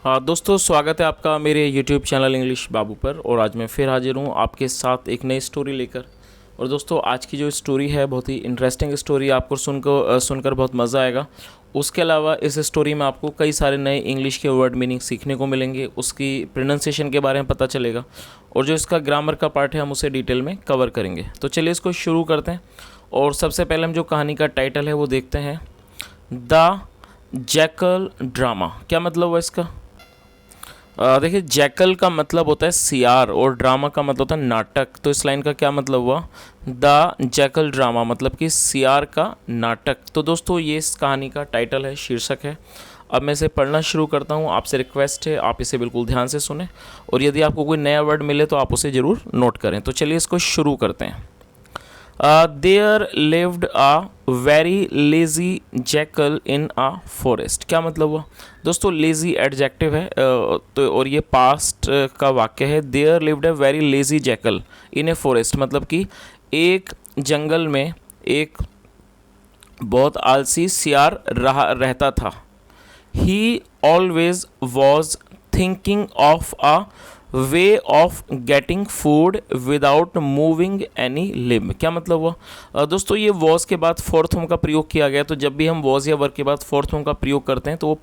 हाँ दोस्तों, स्वागत है आपका मेरे YouTube चैनल इंग्लिश बाबू पर। और आज मैं फिर हाजिर हूँ आपके साथ एक नई स्टोरी लेकर। और दोस्तों, आज की जो स्टोरी है बहुत ही इंटरेस्टिंग स्टोरी, आपको सुनकर बहुत मज़ा आएगा। उसके अलावा इस स्टोरी में आपको कई सारे नए इंग्लिश के वर्ड मीनिंग सीखने को मिलेंगे, उसकी प्रोनाउंसिएशन के बारे में पता चलेगा, और जो इसका ग्रामर का पार्ट है हम उसे डिटेल में कवर करेंगे। तो चलिए इसको शुरू करते हैं। और सबसे पहले हम जो कहानी का टाइटल है वो देखते हैं, द जैकल ड्रामा। क्या मतलब हुआ इसका? देखिए, जैकल का मतलब होता है सियार और ड्रामा का मतलब होता है नाटक। तो इस लाइन का क्या मतलब हुआ? द जैकल ड्रामा मतलब कि सियार का नाटक। तो दोस्तों, ये इस कहानी का टाइटल है, शीर्षक है। अब मैं इसे पढ़ना शुरू करता हूँ। आपसे रिक्वेस्ट है आप इसे बिल्कुल ध्यान से सुने, और यदि आपको कोई नया वर्ड मिले तो आप उसे ज़रूर नोट करें। तो चलिए इसको शुरू करते हैं। There lived a very lazy jackal in a forest. क्या मतलब हुआ दोस्तों? लेजी एडजेक्टिव है, तो और ये पास्ट का वाक्य है। There lived a very lazy jackal in a forest मतलब कि एक जंगल में एक बहुत आलसी सियार रहता था। ही always was thinking of a way of getting food without moving any limb. क्या मतलब हुआ? दोस्तों, ये वॉज के बाद फोर्थ फॉर्म का प्रयोग किया गया। तो जब भी हम वॉज या वर्क के बाद फोर्थ फॉर्म का प्रयोग करते हैं तो वो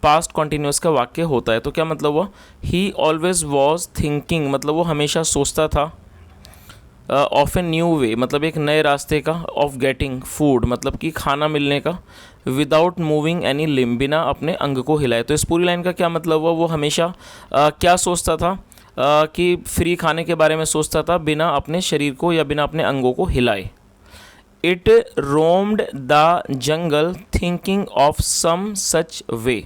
पास्ट कॉन्टिन्यूस का वाक्य होता है। तो क्या मतलब हुआ? ही ऑलवेज वॉज थिंकिंग मतलब वो हमेशा सोचता था। ऑफ ए न्यू वे मतलब एक नए रास्ते का। ऑफ गेटिंग फूड मतलब कि खाना मिलने का। विदाउट मूविंग एनी लिम्ब बिना अपने अंग को हिलाए। तो इस पूरी लाइन का क्या मतलब हुआ? वो हमेशा क्या सोचता था? कि फ्री खाने के बारे में सोचता था बिना अपने शरीर को या बिना अपने अंगों को हिलाए। It roamed the jungle thinking of some such way.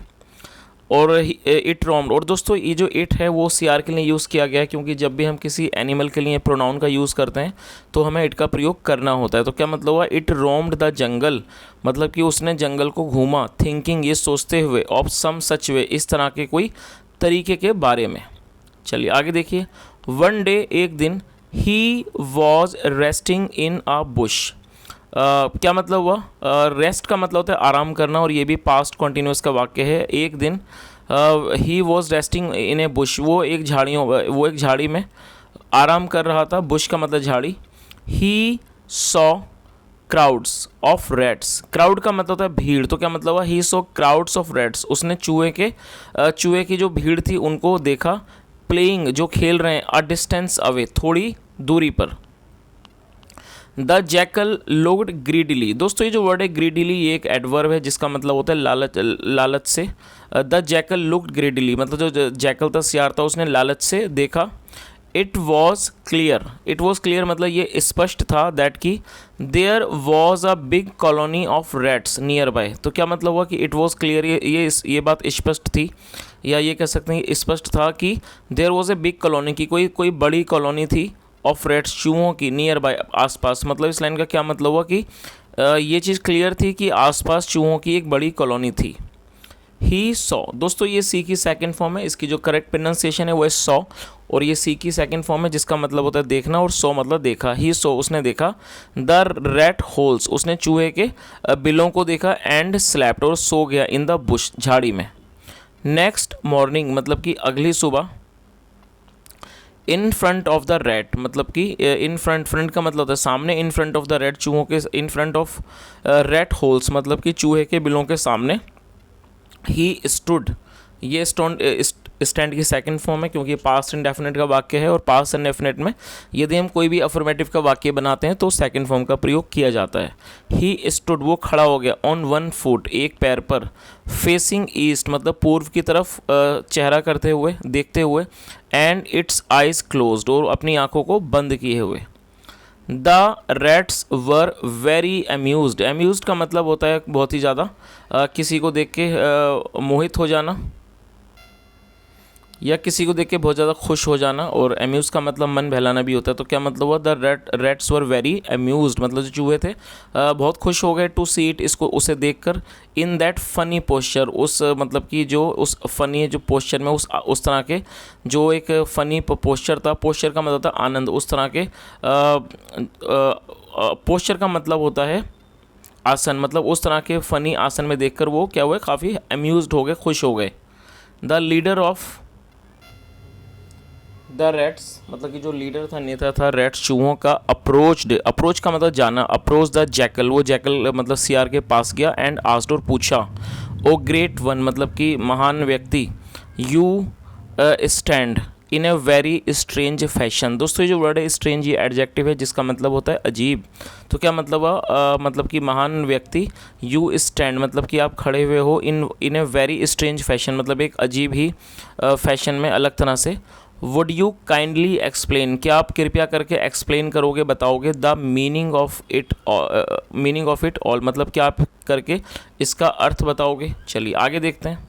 और इट रोम्ड, और दोस्तों ये जो इट है वो सियार के लिए यूज़ किया गया है, क्योंकि जब भी हम किसी एनिमल के लिए प्रोनाउन का यूज़ करते हैं तो हमें इट का प्रयोग करना होता है। तो क्या मतलब हुआ? इट रोम्ड द जंगल मतलब कि उसने जंगल को घूमा। थिंकिंग ये सोचते हुए, ऑफ सम सच वे इस तरह के कोई तरीके के बारे में। चलिए आगे देखिए। वन डे एक दिन, he was resting in a bush. क्या मतलब हुआ? रेस्ट का मतलब होता है आराम करना, और ये भी पास्ट कॉन्टिन्यूस का वाक्य है। एक दिन he was resting in A Bush, वो एक झाड़ी में आराम कर रहा था। बुश का मतलब झाड़ी। He saw crowds of rats. Crowd का मतलब होता है भीड़। तो क्या मतलब हुआ? He saw crowds of rats, उसने चूहे की जो भीड़ थी उनको देखा। प्लेइंग जो खेल रहे हैं, अ डिस्टेंस अवे थोड़ी दूरी पर। The jackal looked greedily. दोस्तों ये जो वर्ड है ग्रीडीली, ये एक एडवर्ब है जिसका मतलब होता है लालच से। द जैकल लुक्ड ग्रीडीली मतलब जो जैकल था, सियार था, उसने लालच से देखा। इट वॉज क्लियर मतलब ये स्पष्ट था दैट कि there was a big colony of rats nearby. तो क्या मतलब हुआ कि इट वॉज क्लियर, ये बात स्पष्ट थी, या ये कह सकते हैं स्पष्ट था कि there was a big colony की कोई बड़ी कॉलोनी थी। ऑफ रेट्स चूहों की, नियर बाय आसपास। मतलब इस लाइन का क्या मतलब हुआ कि ये चीज़ क्लियर थी कि आसपास चूहों की एक बड़ी कॉलोनी थी। ही सॉ, दोस्तों ये सी की सेकंड फॉर्म है, इसकी जो करेक्ट प्रोनाउंसिएशन है वो है सॉ, और ये सी की सेकंड फॉर्म है जिसका मतलब होता है देखना, और सॉ मतलब देखा। ही सॉ उसने देखा। द रैट होल्स उसने चूहे के बिलों को देखा। एंड स्लैप्ड और सो गया। इन द बुश झाड़ी में। नेक्स्ट मॉर्निंग मतलब कि अगली सुबह। In front of the rat मतलब कि इन फ्रंट का मतलब होता है सामने। In front of the rat चूहों के, in front of rat holes मतलब कि चूहे के बिलों के सामने। ही स्टूड, ये स्टैंड की सेकंड फॉर्म है, क्योंकि पास्ट इंडेफिनिट का वाक्य है, और पास्ट इंडेफिनिट में यदि हम कोई भी अफर्मेटिव का वाक्य बनाते हैं तो सेकंड फॉर्म का प्रयोग किया जाता है। ही स्टूड वो खड़ा हो गया। ऑन वन फुट एक पैर पर। फेसिंग ईस्ट मतलब पूर्व की तरफ चेहरा करते हुए, देखते हुए। एंड इट्स आइज क्लोज्ड और अपनी आंखों को बंद किए हुए। The rats were very amused का मतलब होता है बहुत ही ज़्यादा किसी को देख के मोहित हो जाना, या किसी को देख के बहुत ज़्यादा खुश हो जाना। और अम्यूज़ का मतलब मन बहलाना भी होता है। तो क्या मतलब हुआ? The rats were very amused मतलब जो चूहे थे बहुत खुश हो गए। टू सी इट उसे देखकर। इन दैट फनी पोस्चर उस मतलब कि जो उस फनी जो पोस्चर में उस तरह के जो एक फ़नी पोस्चर था। पोस्चर का मतलब होता है आनंद। उस तरह के पोस्चर का मतलब होता है आसन, मतलब उस तरह के फ़नी आसन में देखकर वो क्या हुए, काफ़ी अम्यूज़ड हो गए, खुश हो गए। The leader of the rates, मतलब कि जो लीडर था, नेता था रेट्स चूहों का, अप्रोच का मतलब जाना, अप्रोच द जैकल, वो जैकल मतलब सियार के पास गया, एंड आस्क्ड और पूछा, ओ ग्रेट वन, मतलब कि महान व्यक्ति, you stand in a very strange fashion. दोस्तों ये जो वर्ड है स्ट्रेंज, ये एडजेक्टिव है जिसका मतलब होता है अजीब। तो क्या मतलब हुआ, मतलब कि महान व्यक्ति, यू स्टैंड मतलब कि आप खड़े हुए हो, इन ए वेरी स्ट्रेंज फैशन मतलब एक अजीब ही फैशन में, अलग तरह से। वुड यू काइंडली एक्सप्लेन, क्या आप कृपया करके एक्सप्लेन करोगे, बताओगे, the meaning of it all, मतलब क्या आप करके इसका अर्थ बताओगे। चलिए आगे देखते हैं।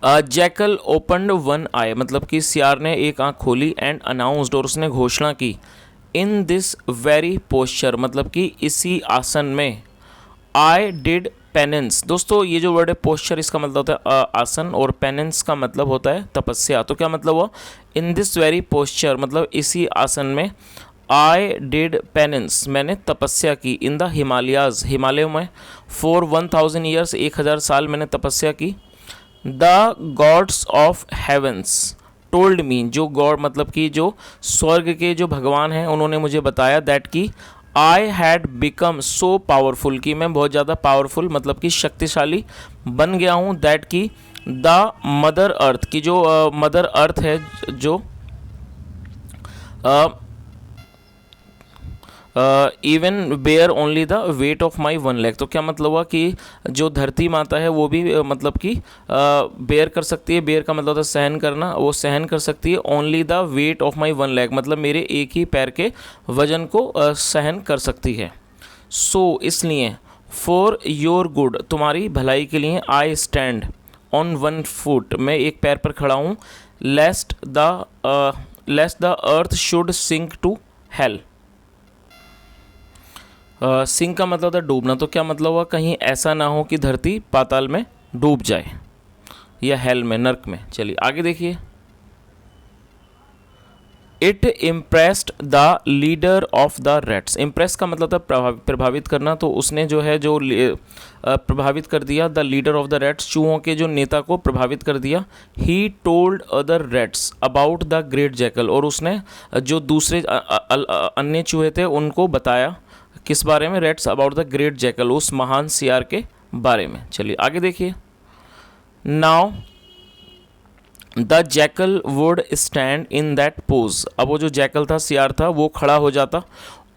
जैकल ओपनड वन आई, मतलब कि सियार ने एक आंख खोली, एंड अनाउंसड, और उसने घोषणा की, इन दिस वेरी पोस्चर, मतलब कि इसी आसन में, आई डिड पेनेंस। दोस्तों ये जो वर्ड है पोस्चर, इसका मतलब होता है आसन, और पेनेंस का मतलब होता है तपस्या। तो क्या मतलब हुआ, इन दिस वेरी पोस्चर मतलब इसी आसन में, आई डिड पेनेंस मैंने तपस्या की, इन द हिमालयाज हिमालयों में, फॉर 1000 ईयर्स 1000 साल मैंने तपस्या की। The gods of heavens told me, जो गॉड मतलब कि जो स्वर्ग के जो भगवान हैं उन्होंने मुझे बताया, दैट की I had become so powerful, कि मैं बहुत ज़्यादा पावरफुल मतलब कि शक्तिशाली बन गया हूँ, दैट की द मदर अर्थ, की जो मदर अर्थ है, जो even bear only the weight of my 1 lakh. तो क्या मतलब हुआ कि जो धरती माता है वो भी मतलब कि बेयर कर सकती है, बेयर का मतलब होता है सहन करना, वो सहन कर सकती है, only the weight of my 1 lakh मतलब मेरे एक ही पैर के वजन को सहन कर सकती है। सो इसलिए, फॉर योर गुड तुम्हारी भलाई के लिए, आई स्टैंड ऑन 1 फुट मैं एक पैर पर खड़ा हूँ, lest the earth should sink to hell. Sink का मतलब होता है डूबना, तो क्या मतलब हुआ, कहीं ऐसा ना हो कि धरती पाताल में डूब जाए, या हेल में, नर्क में। चलिए आगे देखिए। It impressed the leader of the rates, impress का मतलब था प्रभावित करना, तो उसने जो है जो प्रभावित कर दिया, the leader of the rates चूहों के जो नेता को प्रभावित कर दिया। He told other rates about the great jackal, और उसने जो दूसरे अन्य चूहे थे उनको बताया, किस बारे में, rates about the great jackal, उस महान सियार के बारे में। चलिए आगे देखिए। Now the jackal would stand in that pose, अब वो जो जैकल था, सियार था, वो खड़ा हो जाता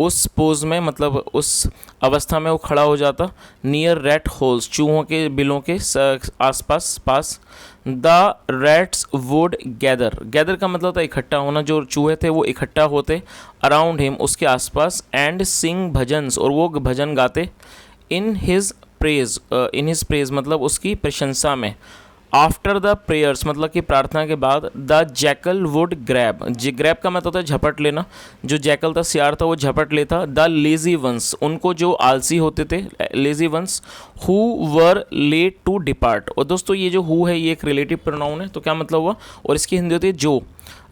उस पोज में, मतलब उस अवस्था में वो खड़ा हो जाता, नियर रैट होल्स चूहों के बिलों के आसपास पास। द रैट्स वुड गैदर का मतलब था इकट्ठा होना, जो चूहे थे वो इकट्ठा होते, अराउंड हिम उसके आसपास, एंड सिंग भजन्स और वो भजन गाते, इन हिज प्रेज मतलब उसकी प्रशंसा में। आफ्टर द प्रेयर्स मतलब कि प्रार्थना के बाद, द जैकल वुड ग्रैब का मतलब होता है झपट लेना, जो जैकल था, सियार था, वो झपट लेता, द लेजी वंस उनको जो आलसी होते थे, lazy ones, who were late to depart. और दोस्तों ये जो हु है ये एक रिलेटिव प्रोनाउन है, तो क्या मतलब हुआ, और इसकी हिंदी होती है जो,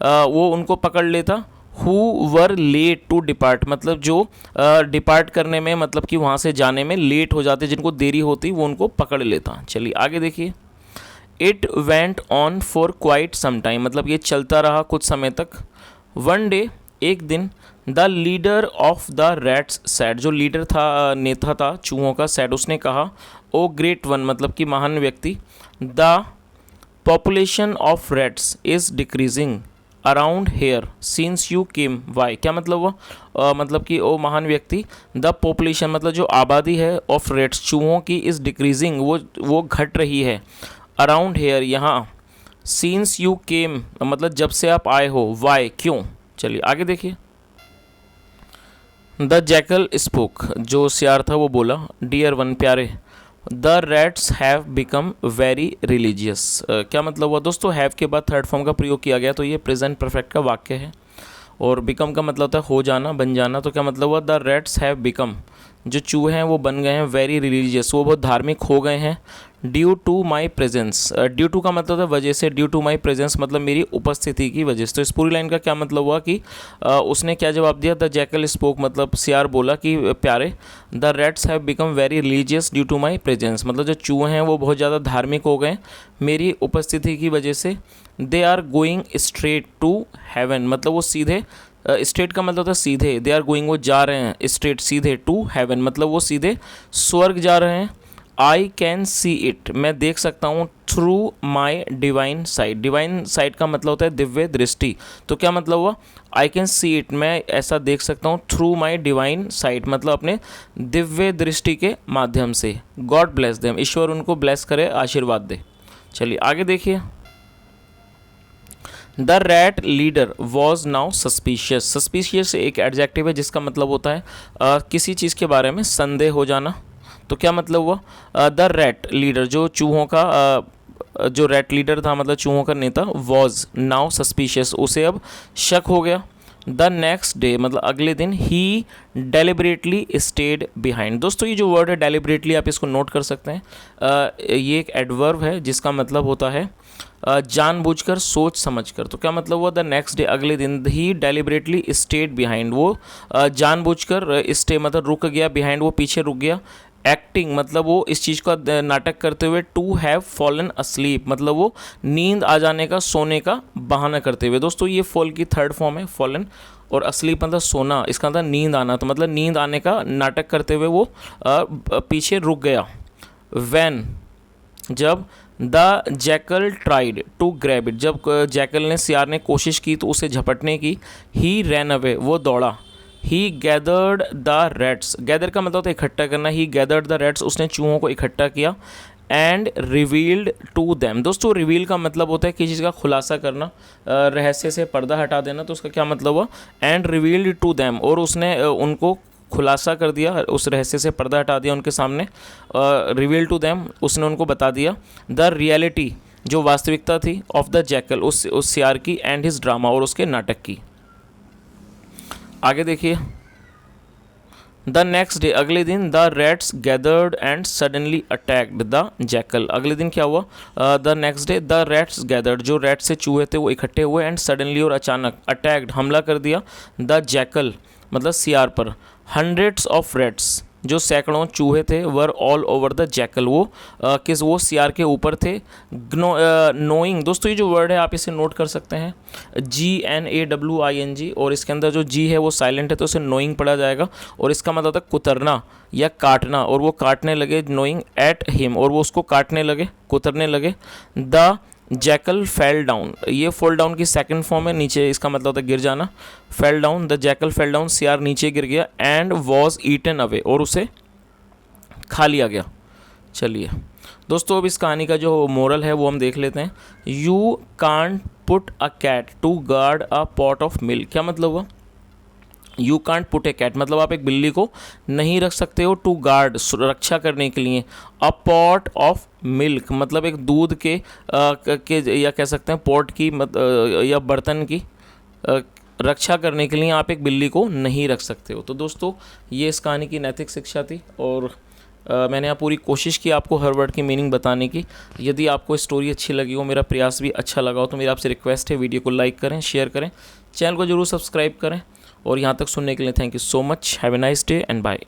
वो उनको पकड़ लेता, who were late to depart मतलब जो डिपार्ट करने में, मतलब कि वहाँ से जाने में लेट हो जाते, जिनको देरी होती वो उनको पकड़ लेता। चलिए आगे देखिए। It went on for quite some time मतलब ये चलता रहा कुछ समय तक। वन डे एक दिन, the leader of the rats sad जो लीडर था, नेता था चूहों का, सैड उसने कहा, ओ ग्रेट वन मतलब कि महान व्यक्ति, the population of rats is decreasing around here since you came. Why क्या मतलब हुआ, मतलब कि ओ महान व्यक्ति, द पॉपुलेशन मतलब जो आबादी है, ऑफ रेट्स चूहों की, इज़ डिक्रीजिंग वो घट रही है, अराउंड हेयर यहाँ, सीन्स यू केम मतलब जब से आप आए हो, वाई क्यों। चलिए आगे देखिए। द जैकल स्पोक जो सियार था वो बोला, डियर वन प्यारे, the rats have become very religious. क्या मतलब हुआ दोस्तों, हैव के बाद थर्ड फॉर्म का प्रयोग किया गया, तो ये प्रेजेंट परफेक्ट का वाक्य है, और बिकम का मतलब होता है हो जाना, बन जाना। तो क्या मतलब हुआ, द रैट्स हैव बिकम जो चूहे हैं वो बन गए हैं, वेरी रिलीजियस वो बहुत धार्मिक हो गए हैं, due to my presence. Due to का मतलब है वजह से, ड्यू टू माई प्रेजेंस मतलब मेरी उपस्थिति की वजह से। तो इस पूरी लाइन का क्या मतलब हुआ कि उसने क्या जवाब दिया, द जैकल स्पोक मतलब सियार बोला कि प्यारे, the rats have become very religious due to my presence मतलब जो चूहे हैं वो बहुत ज़्यादा धार्मिक हो गए मेरी उपस्थिति की वजह से। They are going straight to heaven मतलब वो सीधे, स्ट्रेट का मतलब होता है सीधे, दे आर गोइंग वो जा रहे हैं स्ट्रेट सीधे, टू हेवन मतलब वो सीधे स्वर्ग जा रहे हैं। आई कैन सी इट मैं देख सकता हूँ, through my divine site. Divine site का मतलब होता है दिव्य दृष्टि। तो क्या मतलब हुआ, आई कैन सी इट मैं ऐसा देख सकता हूँ थ्रू माई डिवाइन साइट मतलब अपने दिव्य दृष्टि के माध्यम से। गॉड ब्लेस देम ईश्वर उनको ब्लेस करे, आशीर्वाद दे। चलिए आगे देखिए। The rat leader was now suspicious. Suspicious एक एडजेक्टिव है जिसका मतलब होता है किसी चीज़ के बारे में संदेह हो जाना। तो क्या मतलब हुआ, द रैट लीडर जो चूहों का जो रैट लीडर था मतलब चूहों का नेता, वॉज नाउ सस्पिशियस उसे अब शक हो गया। द नेक्स्ट डे मतलब अगले दिन, ही डेलिबरेटली स्टेड बिहाइंड। दोस्तों ये जो वर्ड है डेलिबरेटली आप इसको नोट कर सकते हैं, ये एक एडवर्ब है जिसका मतलब होता है जानबूझकर, सोच समझकर। तो क्या मतलब हुआ, द नेक्स्ट डे अगले दिन, ही डेलिबरेटली स्टेड बिहाइंड वो जानबूझकर स्टे मतलब रुक गया, बिहाइंड वो पीछे रुक गया। एक्टिंग मतलब वो इस चीज़ का नाटक करते हुए, टू हैव फॉलन अस्लीप मतलब वो नींद आ जाने का, सोने का बहाना करते हुए। दोस्तों ये फॉल की थर्ड फॉर्म है फॉलन, और अस्लीप मतलब सोना, इसका मतलब नींद आना। तो मतलब नींद आने का नाटक करते हुए वो पीछे रुक गया। वैन जब, the jackal tried to grab it जब जैकल ने सियार ने कोशिश की तो उसे झपटने की। ही रैन अवे वो दौड़ा। ही गैदर्ड द रैट्स गैदर का मतलब होता है इकट्ठा करना। ही गैदर्ड द रैट्स उसने चूहों को इकट्ठा किया। And revealed to them. दोस्तों रिवील का मतलब होता है किसी चीज़ का खुलासा करना, रहस्य से पर्दा हटा देना। तो उसका क्या मतलब हुआ, एंड रिवील्ड टू दैम और उसने उनको खुलासा कर दिया, उस रहस्य से पर्दा हटा दिया उनके सामने। रिवील टू दैम उसने उनको बता दिया। द रियलिटी जो वास्तविकता थी, ऑफ द जैकल उस सियार की, एंड हिज ड्रामा और उसके नाटक की। आगे देखिए। द नेक्स्ट डे अगले दिन, the rats gathered and suddenly attacked the jackal. अगले दिन क्या हुआ, the next day the rats gathered जो रैट से चूहे थे वो इकट्ठे हुए, एंड सडनली और अचानक, अटैक्ड हमला कर दिया, द जैकल मतलब सियार पर। हंड्रेड्स ऑफ रैट्स जो सैकड़ों चूहे थे, were all over the jackal वो वो सियार के ऊपर थे। नोइंग दोस्तों ये जो वर्ड है आप इसे नोट कर सकते हैं, GNAWING, और इसके अंदर जो जी है वो साइलेंट है तो उसे नोइंग पढ़ा जाएगा, और इसका मतलब था कुतरना या काटना। और वो काटने लगे, नोइंग एट हिम और वो उसको काटने लगे, कुतरने लगे। द जैकल फेल डाउन ये फॉल डाउन की सेकंड फॉर्म है, नीचे इसका मतलब होता है गिर जाना। Fell down, the jackal fell down सियार नीचे गिर गया। एंड वॉज ईटन अवे और उसे खा लिया गया। चलिए दोस्तों अब इस कहानी का जो मोरल है वो हम देख लेते हैं। You can't put a cat to guard a pot of milk. क्या मतलब हुआ, you can't put a cat मतलब आप एक बिल्ली को नहीं रख सकते हो, टू गार्ड रक्षा करने के लिए, अ पॉट ऑफ मिल्क मतलब एक दूध के या कह सकते हैं पॉट की या बर्तन की रक्षा करने के लिए आप एक बिल्ली को नहीं रख सकते हो। तो दोस्तों ये इस कहानी की नैतिक शिक्षा थी, और मैंने यहाँ पूरी कोशिश की आपको हर वर्ड की मीनिंग बताने की। यदि आपको स्टोरी अच्छी लगी हो, मेरा प्रयास भी अच्छा लगा हो, तो मेरा आपसे रिक्वेस्ट है वीडियो को लाइक करें, शेयर करें, चैनल को जरूर सब्सक्राइब करें, और यहाँ तक सुनने के लिए thank you so much. Have a nice day and bye.